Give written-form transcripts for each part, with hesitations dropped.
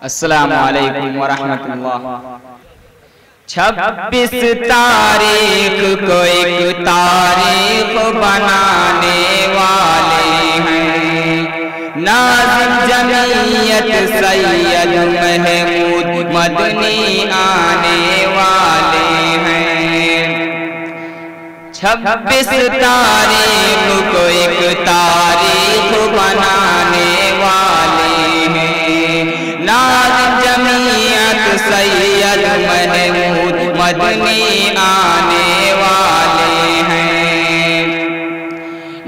السلام علیکم ورحمۃ اللہ۔ 26 تاریخ کو ایک تاریخ بنانے والے ہیں، ناظم جمعیت سید محمود مدنی آنے والے ہیں۔ 26 تاریخ کو ایک تاریخ بنانے والے ہیں، ناظم جمعیت سید محمود مدنی آنے والے ہیں۔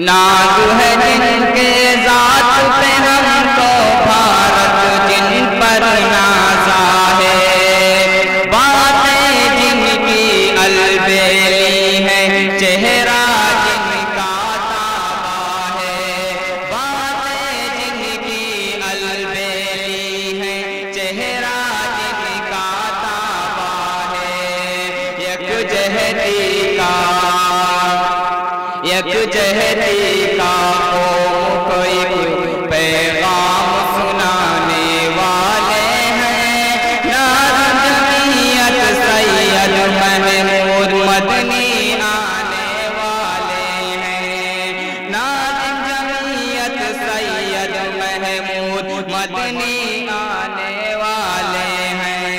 ناز ہے جن کے ذات پہ ہم کو بھارت جن پر نازا ہے، باتیں جن کی البیلی ہے، چہرہ جن کا تابا ہے، باتیں جن کی البیلی ہے، چہرہ جن کا تابا ہے۔ یکجہتی کا قوم کو ایک پیغام سنانے والے ہیں، ناظم جمعیت سید محمود مدنی آنے والے ہیں، ناظم جمعیت سید محمود مدنی آنے والے ہیں۔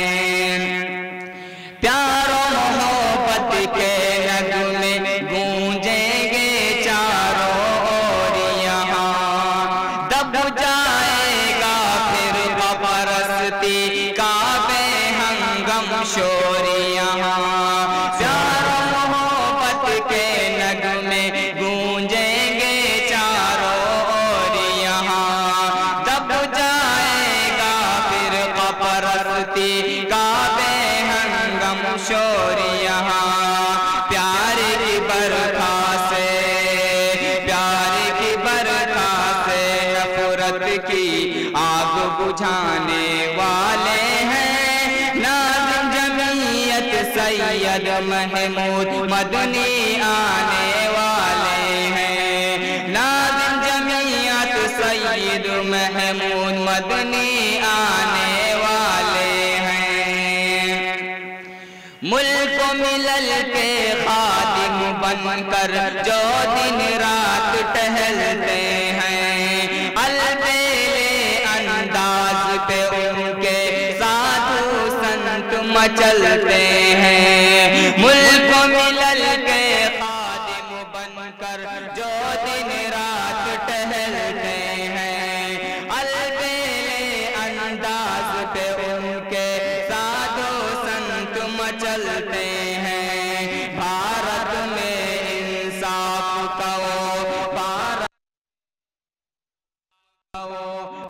پیار و محبت کے نغمے گونجیں گے چاروں اور یہاں، دب جائے گا پھر پرستی کا بے ہنگم شور یہاں۔ پیار و محبت کے نغمے گونجیں گے چاروں اور یہاں، دب جائے گا پھر پرستی کا بے ہنگم شور یہاں۔ پیار کی برکھا سے نفرت کی آگ بجھانے والے ہیں، ناظم جمعیت سید محمود مدنی آنے والے ہیں، ناظم جمعیت سید محمود مدنی آنے والے ہیں۔ ملک و ملل کے خادم بن کر جو دن رات ٹہلتے ہیں، البیلے انداز پہ ان کے سادھو سنت مچلتے ہیں۔ ملک و ملل کے خادم بن کر جو دن رات ٹہلتے ہیں، البیلے انداز پہ ان کے سادھو سنت مچلتے ہیں۔ بھارت میں انصاف کا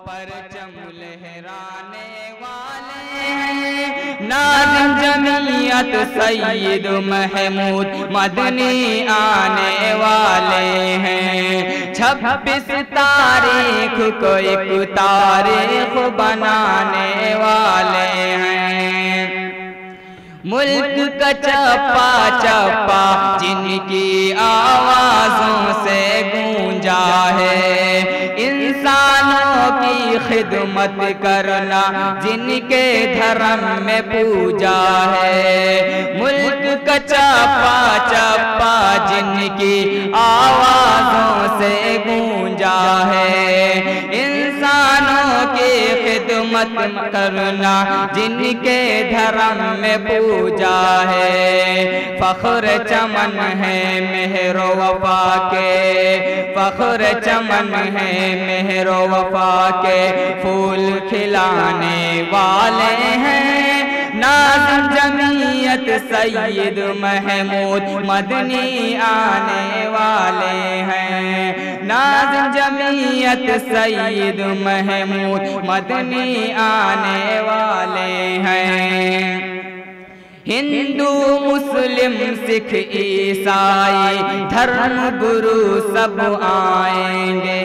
پرچم لہرانے والے ہیں، ناظم جمعیت سید محمود مدنی آنے والے ہیں۔ 26 تاریخ کو ایک تاریخ بنانے والے ہیں، ملک کا چپا چپا جن کی آوازوں سے گونجا ہے، انسانوں کی خدمت کرنا جن کے دھرم میں پوجا ہے۔ ملک کا چپا چپا جن کی آوازوں سے گونجا ہے، انسانوں کی خدمت کرنا جن کے دھرم میں پوجا ہے۔ فخر چمن ہے مہر و وفا کے، فخر چمن ہے مہر و وفا کے پھول کھلانے والے ہیں، ناظم جمعیت سید محمود مدنی آنے والے ہیں، ناظم جمعیت سید محمود مدنی آنے والے ہیں۔ ہندو مسلم سکھ عیسائی دھرم گرو سب آئیں گے،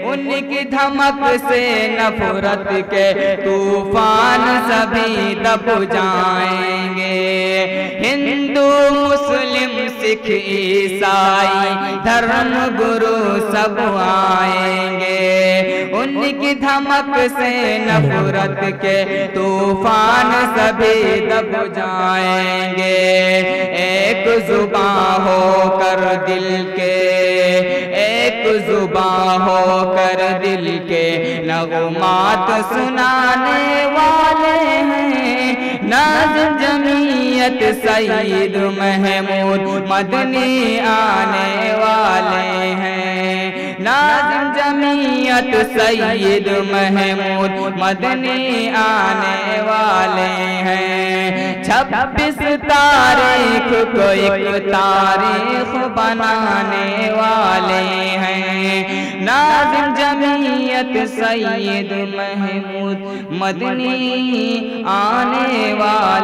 ان کی دھمک سے نفرت کے طوفان سبھی دب جائیں گے۔ ہندو مسلم سکھ عیسائی دھرم گرو سب آئیں گے، ان کی دھمک سے نفرت کے طوفان سبھی دب جائیں گے۔ ایک زباں ہو کر دل کے، ایک زباں ہو کر دل کے نغمات سنانے والے ہیں۔ ناظم جمعیت سید محمود مدنی آنے والے ہیں۔ ناظم جمعیت سید محمود مدنی آنے والے ہیں۔ 26 تاریخ کو ایک تاریخ بنانے والے ہیں۔ ناظم جمعیت سید محمود مدنی آنے والے